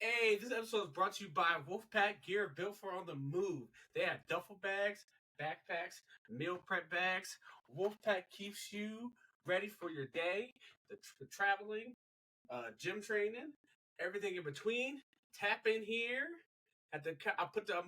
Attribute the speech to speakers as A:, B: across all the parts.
A: Hey, this episode is brought to you by Wolfpack Gear built for on the move. They have duffel bags, backpacks, meal prep bags. Wolfpack keeps you ready for your day, the traveling, gym training, everything in between. Tap in here. I'm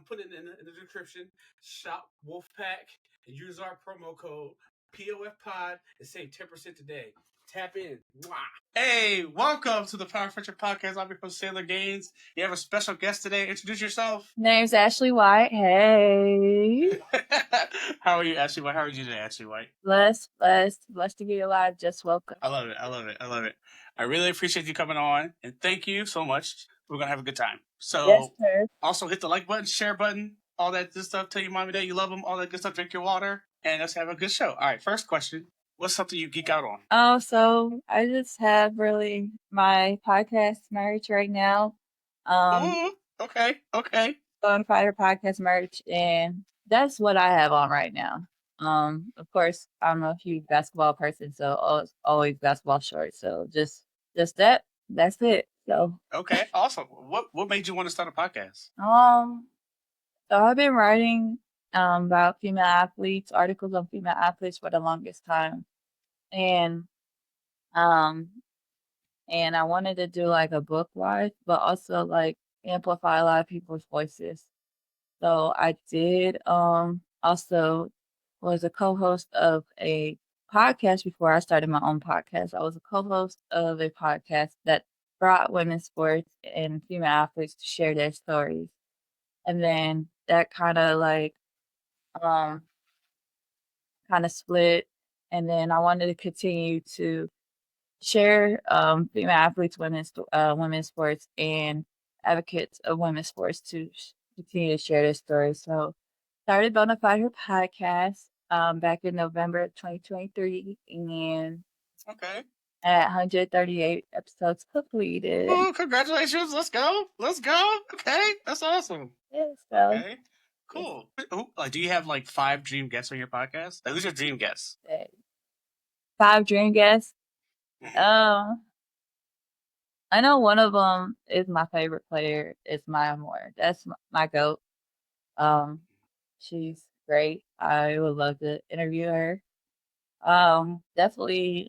A: putting it in the description. Shop Wolfpack and use our promo code POF Pod and save 10% today. Tap in. Mwah. Hey, welcome to the Power Friendship Podcast. I'm your host, Sailor Gaines. You have a special guest today. Introduce yourself.
B: Name's Ashley White. Hey.
A: How are you, Ashley White? How are you today, Ashley White?
B: Blessed to be alive. Just welcome.
A: I love it. I really appreciate you coming on, and thank you so much. We're going to have a good time. So,
B: Yes, sir.
A: Also hit the like button, share button, all that good stuff. Tell your mommy that you love them, all that good stuff. Drink your water, and let's have a good show. All right, first question. What's something you geek out on?
B: Oh, so I just have really my podcast merch right now.
A: Okay.
B: On Fire podcast merch, and that's what I have on right now. Of course, I'm a huge basketball person, so always basketball shorts. So just that. That's it. So
A: Okay, awesome. What made you want to start a podcast?
B: So I've been writing about female athletes, articles on female athletes for the longest time, and um and I wanted to do like a book wise, but also like amplify a lot of people's voices. So I did also was a co-host of a podcast before I started my own podcast. I was a co-host of a podcast that brought women's sports and female athletes to share their stories. And then that um kind of split, and then I wanted to continue to share female athletes, women's sports, and advocates of women's sports to continue to share their stories. So started Bonafide her podcast back in November of 2023, and
A: Okay.
B: at 138 episodes completed.
A: Oh, congratulations. Let's go. Okay. That's awesome.
B: Yeah, so
A: Okay. Cool. Do you have like 5 dream guests on your podcast? Like, who's your dream guest?
B: 5 dream guests. I know one of them is my favorite player. It's Maya Moore. That's my goat. She's great. I would love to interview her. Definitely,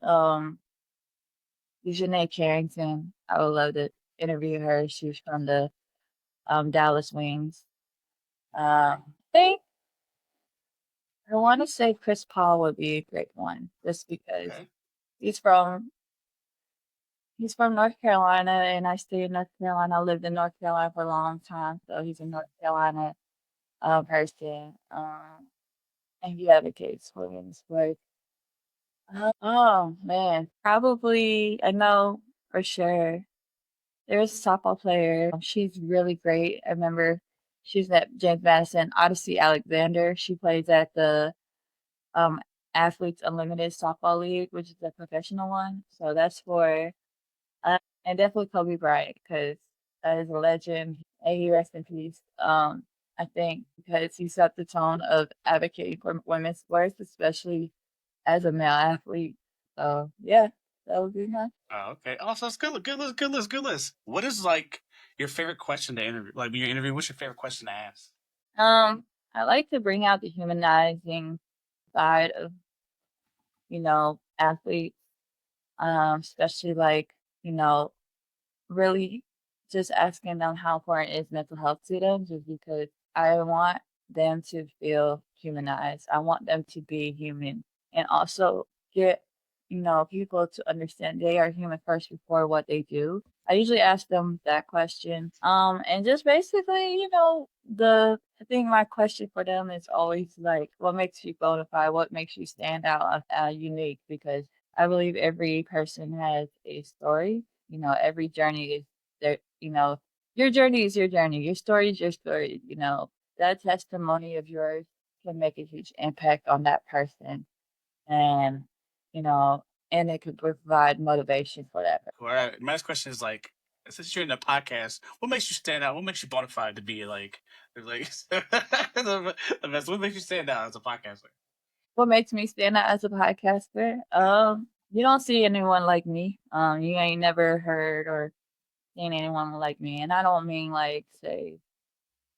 B: Janae Carrington. I would love to interview her. She's from the Dallas Wings. I think I want to say Chris Paul would be a great one, just because he's from North Carolina, and I stayed in North Carolina. I lived in North Carolina for a long time, so he's a North Carolina person. And he advocates for women's sports. Oh man, probably I know for sure. There's a softball player. She's really great. I remember she's at James Madison. Odyssey Alexander. She plays at the um Athletes Unlimited Softball League, which is a professional one. So that's for and definitely Kobe Bryant, because that is a legend. And he rest in peace. I think because he set the tone of advocating for women's sports, especially as a male athlete. So yeah, that would be mine.
A: Oh, okay. Also, it's good list. What is like your favorite question to interview? Like when you're interviewing, what's your favorite question to ask?
B: I like to bring out the humanizing side of, athletes, especially like, really just asking them how important is mental health to them, just because I want them to feel humanized. I want them to be human, and also get, people to understand they are human first before what they do. I usually ask them that question. And just basically, I think my question for them is always like, what makes you bona fide? What makes you stand out, unique? Because I believe every person has a story. Every journey is there. Your journey is your journey. Your story is your story. That testimony of yours can make a huge impact on that person. And, you know, and it could provide motivation for that person.
A: All right. My next question is like, since you're in a podcast, what makes you stand out? What makes you bona fide to be like the best? What makes you stand out as a podcaster?
B: What makes me stand out as a podcaster? You don't see anyone like me. You ain't never heard or seeing anyone like me. And I don't mean like, say,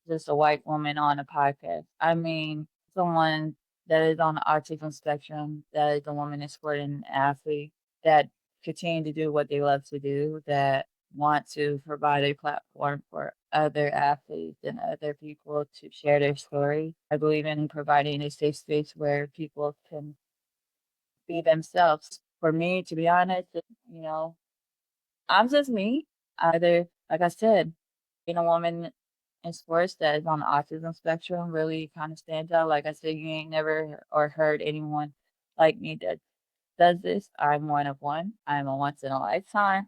B: just a white woman on a podcast. I mean someone that is on the autism spectrum, that is a woman in sport and athlete, that continue to do what they love to do, that want to provide a platform for other athletes and other people to share their story. I believe in providing a safe space where people can be themselves. For me, to be honest, you know, I'm just me. Either, like I said, being a woman in sports that is on the autism spectrum really kind of stands out. Like I said, you ain't never or heard anyone like me that does this. I'm one of one. I'm a once in a lifetime.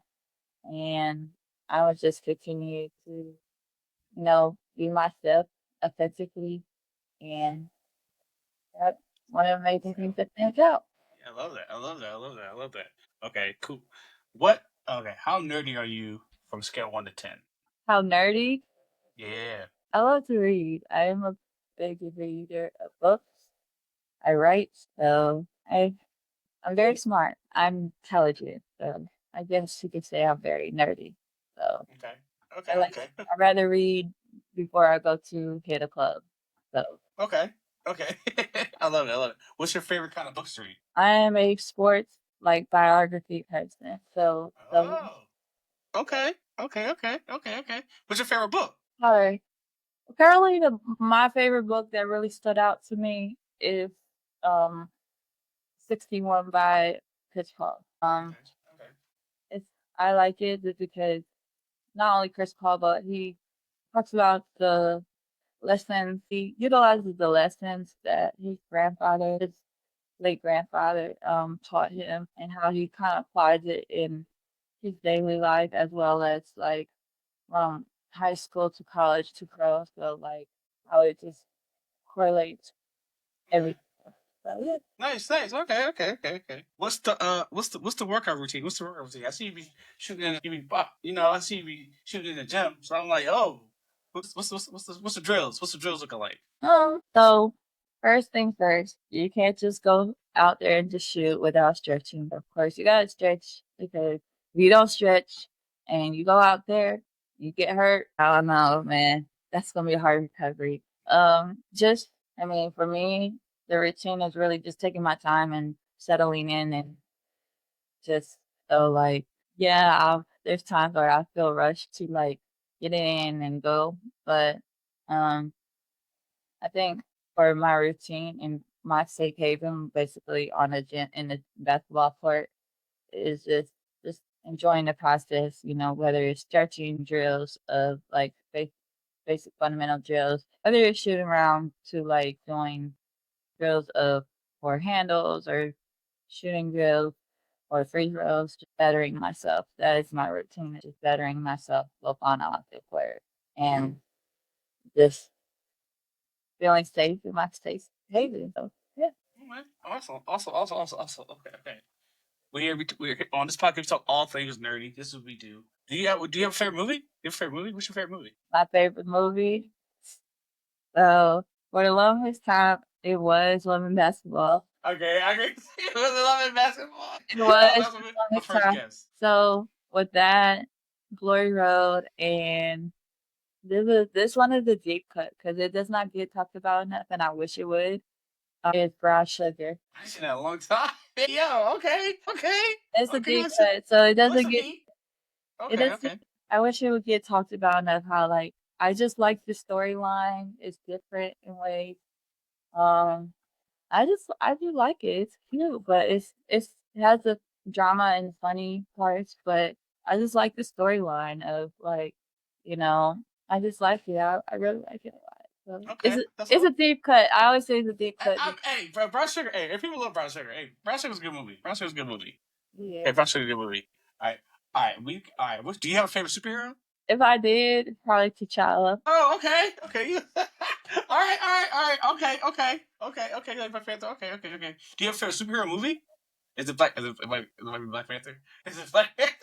B: And I would just continue to, be myself authentically. And that's one of the amazing things that stands out.
A: I love that. I love that. I love that. I love that. Okay, cool. What? Okay, how nerdy are you from scale 1 to 10?
B: How nerdy.
A: Yeah.
B: I love to read. I am a big reader of books. I write, so I'm very smart. I'm intelligent, so I guess you could say I'm very nerdy. So
A: Okay.
B: I
A: Okay.
B: like
A: Okay.
B: I'd rather read before I go to hit a club. So
A: Okay. Okay. I love it. I love it. What's your favorite kind of books to read?
B: I am a sports like biography person. So
A: Oh. Okay. Okay. Okay. Okay. Okay. What's your favorite book?
B: sorry. Currently my favorite book that really stood out to me is um 61 by Pitchfork.
A: Okay. Okay.
B: It's I like it just because not only Chris Paul, but he talks about the lessons. He utilizes the lessons that his late grandfather, taught him, and how he kind of applies it in his daily life as well as like from high school to college to pro. So like how it just correlates
A: Okay.
B: everything. So yeah.
A: Nice. Nice. Okay. Okay. Okay. Okay. What's the workout routine? What's the workout routine? I see you be shooting in. You be I see you be shooting in the gym. So I'm like, oh, what's the drills? What's the drills looking like?
B: So first thing first, you can't just go out there and just shoot without stretching. Of course, you gotta stretch because if you don't stretch and you go out there, you get hurt. I don't know, man. That's gonna be a hard recovery. Just I mean, for me, the routine is really just taking my time and settling in and just so like yeah, there's times where I feel rushed to like get in and go, but um I think for my routine and my safe haven, basically on a gym in the basketball court, is just enjoying the process. Whether it's stretching drills of like basic fundamental drills, whether it's shooting around to like doing drills of for handles or shooting drills or free throws, just bettering myself. That is my routine, just bettering myself both on and off the court, and just feeling safe in my safe haven. So yeah.
A: Okay. Awesome. Awesome. Awesome. Awesome. Awesome. Okay. Okay. We're on this podcast. We talk all things nerdy. This is what we do. Do you have a favorite movie? You have a favorite movie? What's your favorite movie?
B: My favorite movie. So for the longest time, it was Women Basketball.
A: Okay, I agree. It was love and basketball.
B: It was
A: That
B: for
A: was
B: the
A: my
B: longest
A: first
B: time.
A: guess.
B: So with that, Glory Road, and this one is a deep cut because it does not get talked about enough, and I wish it would. It's Brown Sugar.
A: I seen that a long time. Yo, okay, okay,
B: It's a
A: okay.
B: deep cut, so it
A: Listen
B: doesn't
A: to
B: get
A: me.
B: it
A: Okay,
B: doesn't.
A: okay.
B: I wish it would get talked about enough. How like I just like the storyline. It's different in ways. Um, I do like it. It's cute, but it has the drama and funny parts, but I just like the storyline of like, you know, I just like it. I really like it a lot. So
A: Okay, that's
B: it's a
A: all.
B: deep cut. I always say it's a deep cut.
A: Hey, bro, Brown Sugar. Hey, if people love Brown Sugar, hey, Brown Sugar's a good movie. Brown Sugar's a good movie.
B: Yeah.
A: Hey, Brown Sugar's a good movie. All right. All right. Do you have a favorite superhero?
B: If I did, probably T'Challa.
A: Oh, okay, okay. All right, all right, all right. Okay, okay, okay, okay. Like Black Panther. Okay, okay, okay. Do you have a favorite superhero movie? Is it Black? It might be Black Panther. Is it Black Panther?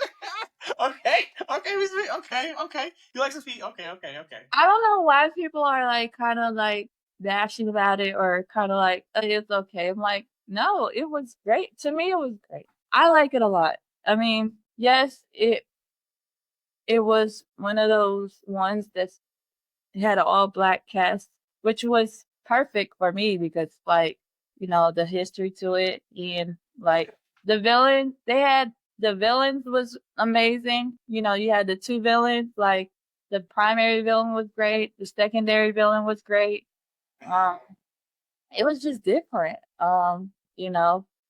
A: Okay, okay, okay, okay. You like to speak? Okay, okay, okay.
B: I don't know why people are like kind of like bashing about it or kind of like it's okay. I'm like, no, it was great. To me, it was great. I like it a lot. I mean, yes, it was one of those ones that had an all black cast, which was perfect for me because like, the history to it and like the villains was amazing. You had the two villains, like the primary villain was great, the secondary villain was great. Um, it was just different.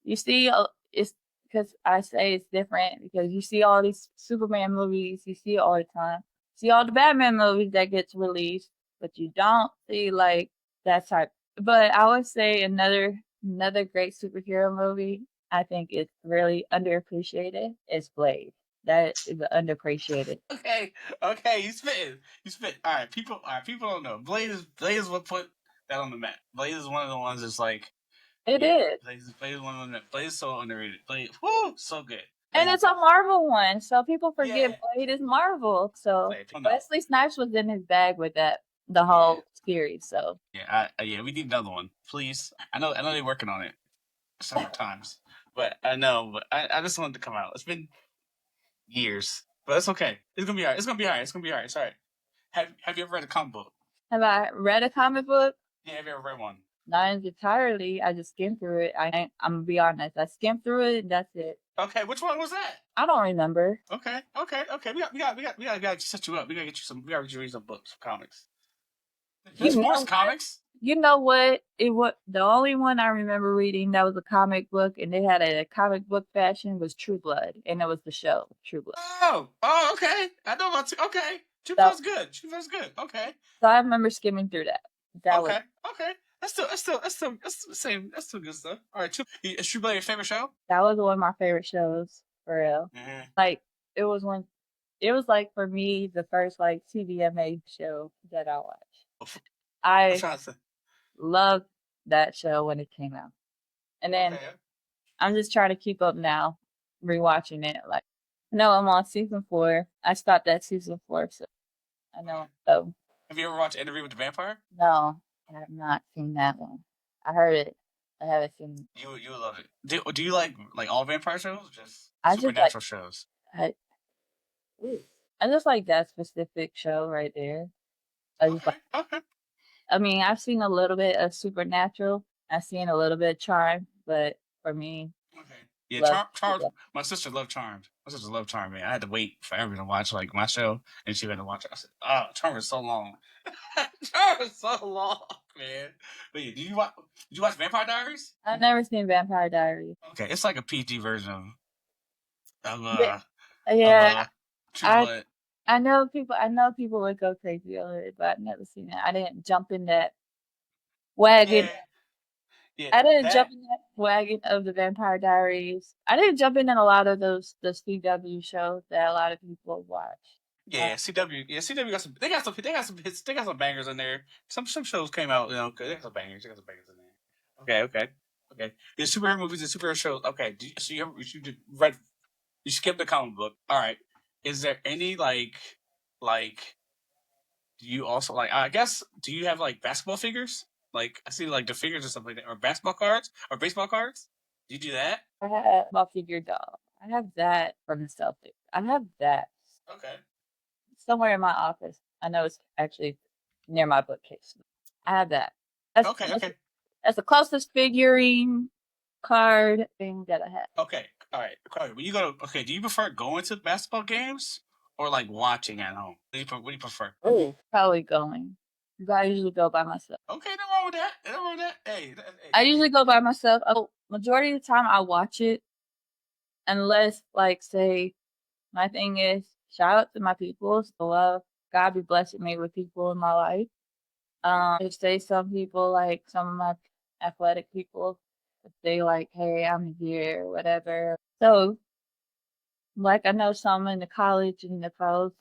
B: You see, it's because I say it's different because you see all these Superman movies, you see it all the time. See all the Batman movies that gets released, but you don't see like that type. But I would say another great superhero movie. I think it's really underappreciated. Is Blade. That is underappreciated.
A: Okay, okay, you spitting. You spit. All right, people don't know. Blade is what put that on the map. Blade is one of the ones that's like,
B: It
A: yeah,
B: is.
A: Blade is one of them. Blade is so underrated. Blade, whoo, so good.
B: And it's a Marvel one, so people forget
A: Yeah,
B: Blade is Marvel. So
A: Blade. No,
B: Wesley Snipes was in his bag with the
A: yeah,
B: whole series. So
A: yeah. We need another one, please. I know they're working on it several times, but I know, but I just wanted to come out. It's been years, but it's okay. It's gonna be alright. It's gonna be alright. It's gonna be alright. It's alright. Have you ever read a comic book?
B: have I read a comic book?
A: Yeah, have you ever read one?
B: Not entirely. I just skimmed through it. I'm gonna be honest. I skimmed through it. And that's it.
A: Okay, which one was that?
B: I don't remember.
A: Okay. We gotta set you up. We gotta get you some. We gotta get you read some books, some comics.
B: You
A: There's
B: know
A: sports
B: what?
A: comics.
B: You know what? It was the only one I remember reading that was a comic book, and they had a comic book fashion was True Blood, and it was the show True Blood.
A: Oh, okay. I know about. Okay, True
B: So,
A: Blood's good. True Blood's good. Okay,
B: so I remember skimming through that. That was.
A: okay. That's still good stuff. All right, is True Blood your favorite show?
B: That was one of my favorite shows, for real.
A: Mm-hmm.
B: Like it was one. It was like for me the first like TVMA show that I watched.
A: I'm
B: I
A: trying to.
B: loved that show when it came out, and then
A: Okay.
B: I'm just trying to keep up now, rewatching it. Like, no, I'm on season 4. I stopped at season 4, so I know. So
A: Have you ever watched Interview with the Vampire?
B: no, I have not seen that one. I heard it. I haven't seen it.
A: You would love it. Do you like all vampire shows? Or just
B: I just like
A: supernatural shows.
B: I, I just like that specific show right there. I just like.
A: Okay.
B: I mean, I've seen a little bit of Supernatural. I've seen a little bit of Charm, but for me,
A: Okay. Yeah,
B: love.
A: Charmed. My sister loved Charmed. My sister loved Charmed, man. I had to wait forever to watch like my show, and she had to watch it. I said, "Oh, Charmed is so long. Charmed is so long, man." But yeah, did you watch Vampire Diaries?
B: I've never seen Vampire Diaries.
A: Okay, it's like a PG version of
B: Yeah,
A: of
B: yeah.
A: True
B: I
A: Blood.
B: I know people. I know people would go crazy over it, but I've never seen it. I didn't jump in that wagon.
A: Yeah, yeah.
B: I didn't
A: That
B: jump in that wagon of the Vampire Diaries. I didn't jump in a lot of the CW shows that a lot of people watch. Uh,
A: Yeah, CW. Yeah, CW got some. They got some. They got some hits. They got some bangers in there. Some shows came out. Good. They got some bangers. They got some bangers in there. Okay. The superhero movies and superhero shows. Okay. So you skipped the comic book. All right. Is there any like? Do you also like? I guess. Do you have like basketball figures? Like I see like the figures or something like that, or basketball cards or baseball cards. Do you do that?
B: I have my figure doll. I have that from the Celtics. I have that
A: Okay.
B: somewhere in my office. I know it's actually near my bookcase. I have that. That's that's,
A: Okay.
B: that's the closest figurine card thing that I have.
A: Okay, all right. Chloe, when you go to do you prefer going to basketball games or like watching at home? What do you prefer?
B: Probably going. 'Cause I usually go by myself.
A: Okay, no wrong with that. No wrong with that.
B: I usually go by myself. Majority of the time, I watch it unless, like, say, my thing is shout out to my people. So love, God be blessing me with people in my life. If say some people like some of my athletic people, if they like, hey, I'm here, or whatever. So like I know some in the college and the pros.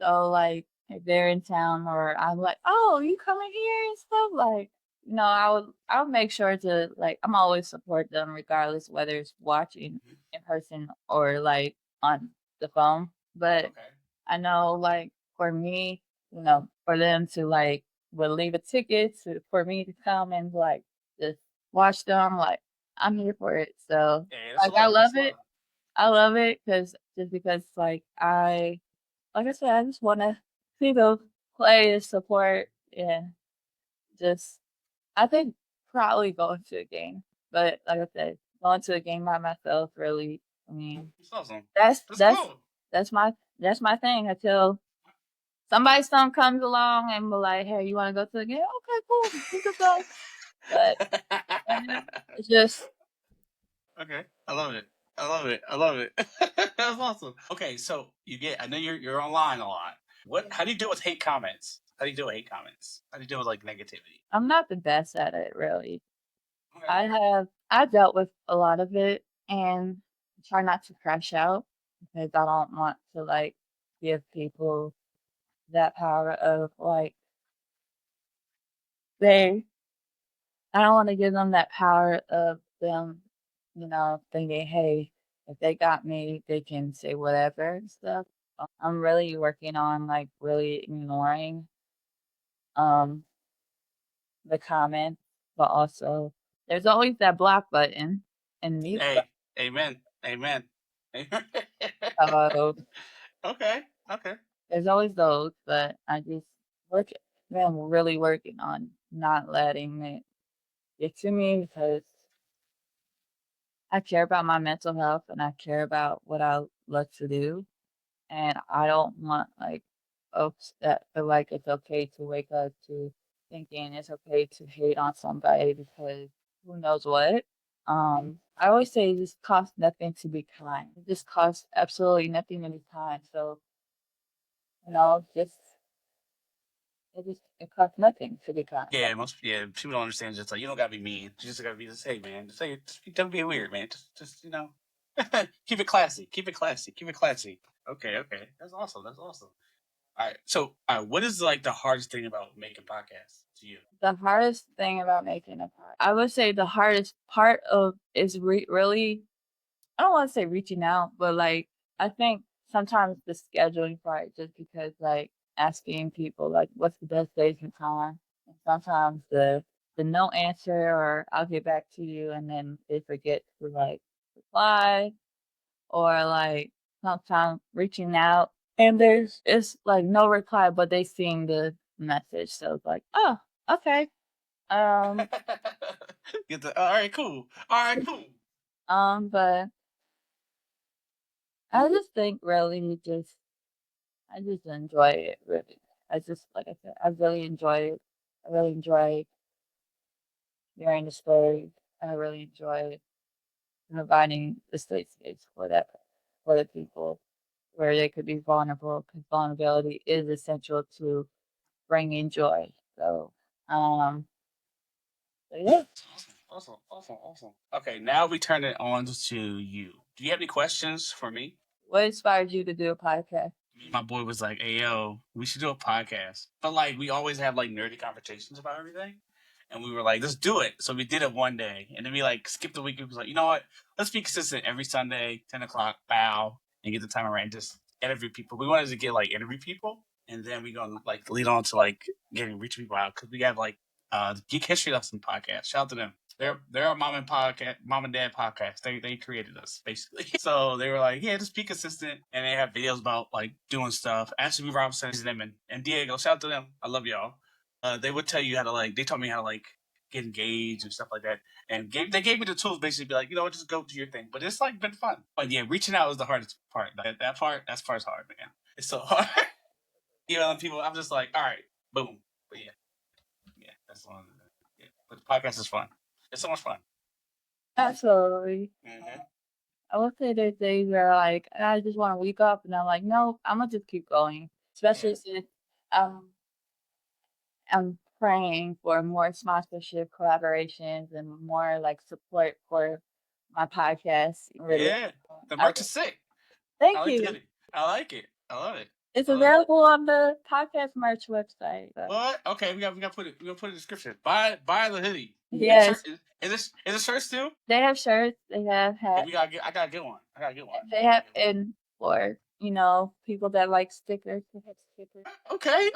B: So like if they're in town or I'm like, oh, you coming here and stuff like, I would make sure to like I'm always support them regardless whether it's watching in person or like on the phone. But
A: Okay.
B: I know like for me, for them to like would leave a ticket for me to come and like just watch them, like I'm here for it. So
A: Yeah, that's
B: like I
A: love.
B: love
A: That's love.
B: it. I love it because just because like like I said, I just want to see the players support and just, I think probably going to a game. But like I said, going to a game by myself really, I mean,
A: That's awesome.
B: that's
A: That's
B: that's
A: cool.
B: that's my that's my thing until somebody's son comes along and be like, "Hey, you want to go to the game? Okay, cool, we could go." But it's just
A: Okay, I love it. I love it. I love it. That's awesome. Okay, so I know you're online a lot. How do you deal with hate comments? How do you deal with hate comments? How do you deal with like negativity?
B: I'm not the best at it, really.
A: Okay.
B: I dealt with a lot of it and try not to crash out because I don't want to like give people that power of like they I don't want to give them that power of them, thinking, hey, if they got me, they can say whatever and stuff. I'm really working on like really ignoring um the comments, but also there's always that block button and mute
A: Hey, amen. Amen. Amen.
B: button. So
A: Okay. Okay.
B: there's always those, but I just work I'm really working on not letting it get to me because I care about my mental health and I care about what I love to do. And I don't want like folks that feel like it's okay to wake up to thinking it's okay to hate on somebody because who knows what. I always say it just costs nothing to be kind. It just costs absolutely nothing to be kind. So, just it costs nothing to be kind.
A: Yeah, people don't understand. Just like you don't gotta be mean. You just gotta be just hey man, don't be weird, man. Just keep it classy. Keep it classy. Keep it classy. Okay, okay, that's awesome. That's awesome. All right, so what is like the hardest thing about making podcasts to you?
B: The hardest thing about making a podcast, I would say the hardest part of is really, I don't want to say reaching out, but like I think sometimes the scheduling part, just because like asking people like what's the best days and time, and sometimes the no answer or I'll get back to you, and then they forget to like reply, or like sometimes reaching out and it's like no reply, but they seen the message, so it's like, oh, okay. Um,
A: All right, cool. All right, cool.
B: but I just think really I just enjoy it really. I just like I said, I really enjoy it. I really enjoy hearing the story. I really enjoy providing the safe space for the people where they could be vulnerable because vulnerability is essential to bringing joy. So, um, so yeah.
A: Awesome, awesome, awesome. Okay, now we turn it on to you. Do you have any questions for me?
B: What inspired you to do a podcast?
A: My boy was like, "Hey, yo, we should do a podcast." But like, we always have like nerdy conversations about everything, and we were like, "Let's do it." So we did it one day, and then we like skipped the week. We was like, "You know what? Let's be consistent every Sunday, 10 o'clock, bow, and get the timer right, and just interview people." We wanted to get like interview people, and then we gonna like lead on to like getting reach people out because we have like the Geek History Lesson podcast. Shout out to them. They're a mom and dad podcast. They created us basically. So they were like, yeah, just be consistent, and they have videos about like doing stuff. Ashley Robinson is them and Diego. Shout out to them. I love y'all. They would tell you how to like. They taught me how to like get engaged and stuff like that. And they gave me the tools basically, be like, just go do your thing. But it's like been fun. But yeah, reaching out is the hardest part. That part's hard, man. It's so hard. Emailing people, I'm just like, all right, boom. But yeah, that's one. Yeah, but the podcast is fun. It's so much fun.
B: Absolutely.
A: Mm-hmm.
B: I will say there's days where like I just want to wake up and I'm like, no, I'm gonna just keep going. Especially since um I'm praying for more sponsorship collaborations and more like support for my podcast. Really,
A: Yeah, the
B: I,
A: merch is sick. I
B: thank
A: like the
B: you.
A: hoodie. I like it. I love it.
B: It's
A: I love it.
B: available on the podcast merch website. So.
A: What? Okay, we got put it. We gonna put it in the description. Buy the hoodie.
B: Yes,
A: Is it shirts too?
B: they have shirts. They have
A: Okay,
B: hats.
A: I gotta get one. I gotta get one.
B: They have and for people that like stickers. They have stickers.
A: Okay.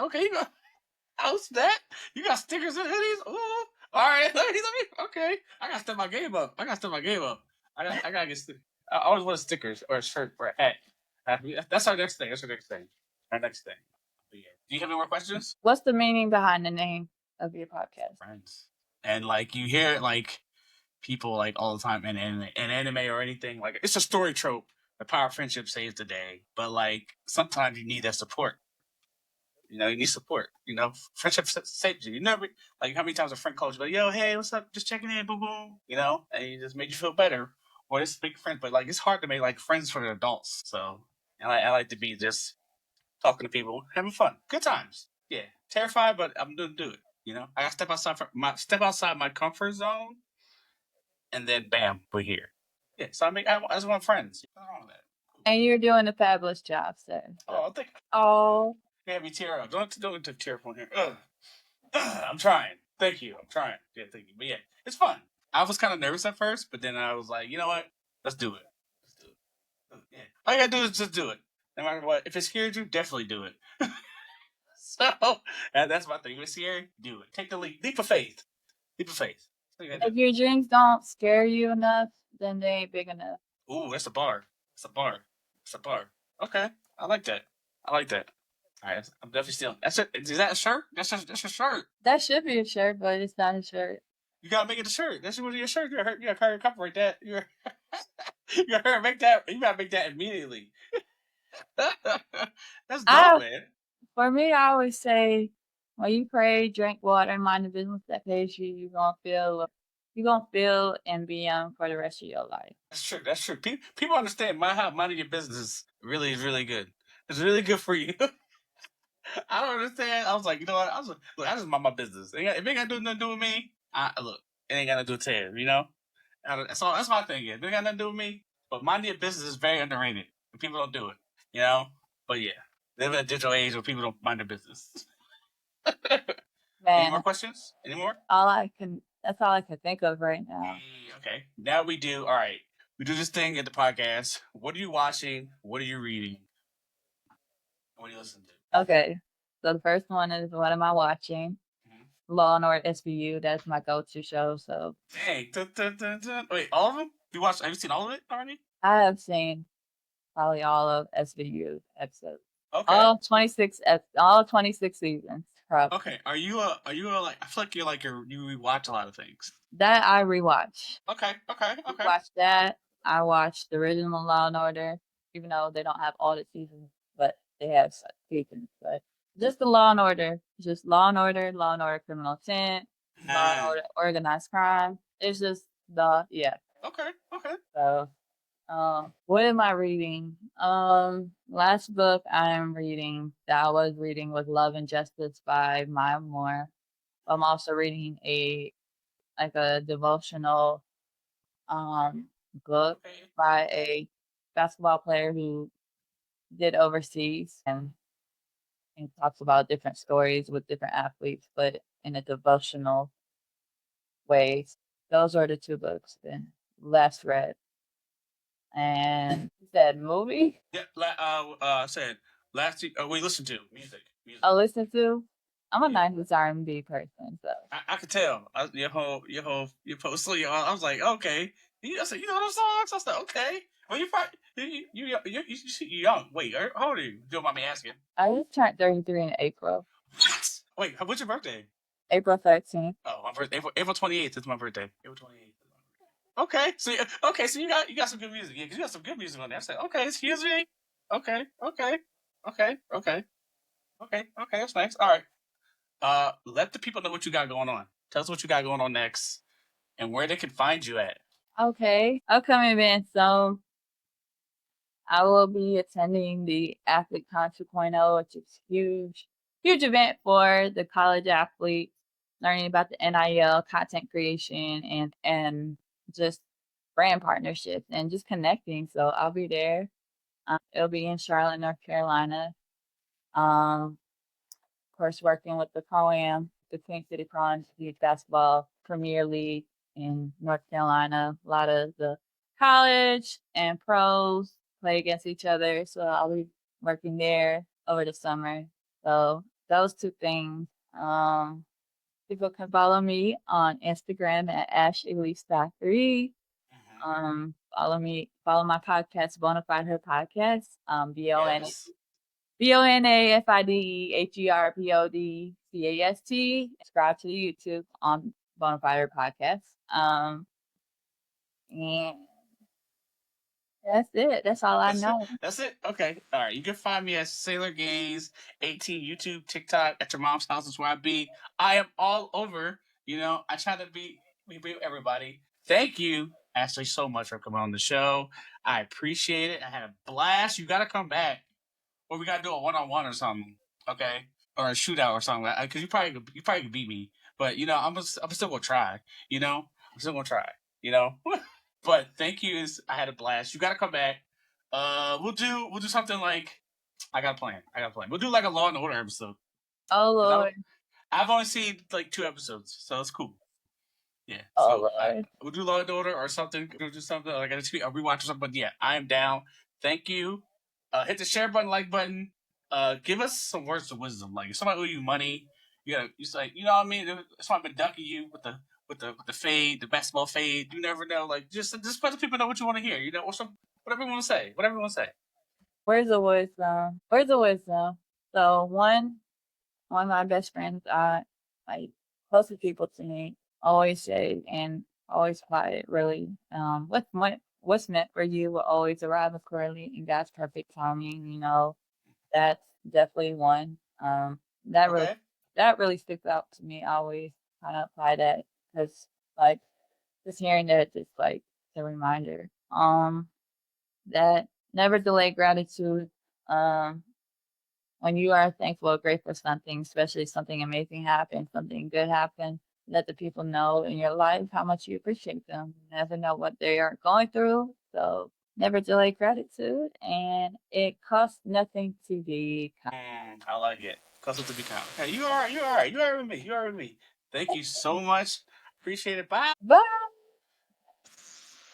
A: How's that? You got stickers and hoodies? Ooh. All right. Let me. Okay. I gotta step my game up. I gotta get stickers. I always want stickers or a shirt or a hat. That's our next thing. our next thing. But yeah. Do you have any more questions?
B: What's the meaning behind the name of your podcast?
A: Friends. And like you hear like people like all the time in anime or anything, like it's a story trope. The power of friendship saves the day. But like sometimes you need that support. You know, you need support. You know, friendship saves you. You never like how many times a friend calls you like, "Yo, hey, what's up? Just checking in, boom, boom." You know, and it just made you feel better. Or it's big friends, but like it's hard to make like friends for the adults. So, and I like to be just talking to people, having fun, good times. Yeah, terrified, but I'm gonna do it. You know, I gotta step outside my comfort zone, and then bam, we're here. Yeah, so I just want friends. What's wrong with that?
B: And you're doing a fabulous job, sir.
A: Oh, thank.
B: Oh,
A: You had me tear up. Don't tear up on here. I'm trying. Thank you. I'm trying. Yeah, thank you. But yeah, it's fun. I was kind of nervous at first, but then I was like, you know what? Let's do it. Let's do it. Yeah. All you gotta do is just do it. No matter what. If it scares you, definitely do it. So that's my thing. If it's scary, do it. Take the leap. Leap of faith. Leap of faith.
B: if your dreams don't scare you enough, then they ain't big enough.
A: Ooh, that's a bar. That's a bar. That's a bar. Okay, I like that. I like that. All right, I'm definitely stealing. That's it. Is that a shirt? That's a shirt.
B: That should be a shirt, but it's not a shirt.
A: You gotta make it a shirt. That's what your shirt. You gotta carry copyright that. You gotta make that. You gotta make that immediately. That's dope, man.
B: For me, I always say, when you pray, drink water, and mind the business that pays you, you're gonna feel and be young for the rest of your life.
A: That's true. That's true. People understand how minding your business really is really good. It's really good for you. I don't understand. I was like, you know what? I just mind my business. If it ain't got nothing to do with me, look, it ain't got nothing to do with Ted, you know? So that's my thing. It ain't got nothing to do with me. But minding your business is very underrated. And people don't do it, you know? But yeah, live in a digital age where people don't mind their business. Any more questions? Any more?
B: That's all I can think of right now.
A: Okay. Now we do, all right. We do this thing at the podcast. What are you watching? What are you reading? What are you listening to?
B: Okay. So the first one is, what am I watching? Law and Order SVU. That's my go-to show. So
A: dang. Wait, all of them? Have you seen all of it already?
B: I have seen probably all of SVU episodes.
A: Okay.
B: All 26 seasons. Probably.
A: Okay. Are you a like? I feel like you rewatch a lot of things.
B: That I rewatch.
A: Okay.
B: Watch that. I watched the original Law and Order, even though they don't have all the seasons, but they have seasons. But just the Law and Order, just Law and Order Criminal Intent, Law and Order Organized Crime. It's just yeah.
A: Okay.
B: So, what am I reading? Last book I was reading was Love and Justice by Maya Moore. I'm also reading a devotional book by a basketball player who did overseas, and talks about different stories with different athletes, but in a devotional way. Those are the two books that last read. And you said movie?
A: Yeah. Said last. We listened to music.
B: I listen to. I'm a 90s R&B person, so
A: I could tell. Your post. So I was like, okay. I said, you know those songs? I said, okay. Well, you probably you young. Wait, how old are you? You don't mind me asking.
B: I just turned 33 in April.
A: What? Wait, what's your birthday?
B: April 13th.
A: Oh, my birthday. April 28th is my birthday. April 28th. Okay, so you got some good music. Yeah, 'cause you got some good music on there. I said, okay, excuse me. Okay. That's nice. All right. Let the people know what you got going on. Tell us what you got going on next, and where they can find you at.
B: Okay, upcoming events. So I will be attending the Athlete Con 2.0, which is huge event for the college athletes, learning about the NIL, content creation, and just brand partnerships and just connecting. So I'll be there. It'll be in Charlotte, North Carolina. Of course, working with the Pro-Am, the Queen City Prawns Youth Basketball Premier League in North Carolina. A lot of the college and pros play against each other, so I'll be working there over the summer. So those two things. People can follow me on Instagram at ashelise.3. Follow my podcast, Bonafide Her Podcast. BON. BONAFIDEHERPODCAST. Subscribe to the YouTube on Bonafire Podcast. And that's it. That's all I know.
A: That's it. Okay. All right. You can find me at Sailor Gaze 18 YouTube, TikTok. At your mom's house is where I be. I am all over. I try to be everybody. Thank you, Ashley, so much for coming on the show. I appreciate it. I had a blast. You got to come back, or we got to do a one-on-one or something. Okay, or a shootout or something. Because you probably could beat me, but I'm still gonna try. I'm still gonna try. You know. But thank you. I had a blast. You got to come back. We'll do something like I got a plan. We'll do like a Law and Order episode.
B: Oh Lord.
A: I've only seen like 2 episodes, so it's cool. Yeah.
B: Oh
A: So
B: Lord.
A: we'll do Law and Order or something. We'll do something like a rewatch or something. But yeah, I am down. Thank you. Hit the share button, like button. Give us some words of wisdom. Like if somebody owe you money, you say, you know what I mean. If somebody been ducking you with the fade, the basketball fade. You never know. Like just let the people know what you want to hear. Or whatever you want to say. Whatever you want to say.
B: Words of wisdom. Words of wisdom. So one of my best friends, like closest people to me, always say and always apply it really. What's meant for you will always arrive accordingly in God's perfect timing. That's definitely one. That really
A: Okay.
B: that really sticks out to me. I always kind of apply that because like just hearing that just like it's a reminder. That never delay gratitude. Um, when you are thankful or grateful for something, especially something amazing happened, something good happened, let the people know in your life how much you appreciate them. You never know what they are going through. So never delay gratitude, and it costs nothing to be kind.
A: I like it. Custom to be kind. Okay, you are right. You are right. You are with me. Thank you so much. Appreciate it. Bye.
B: Bye.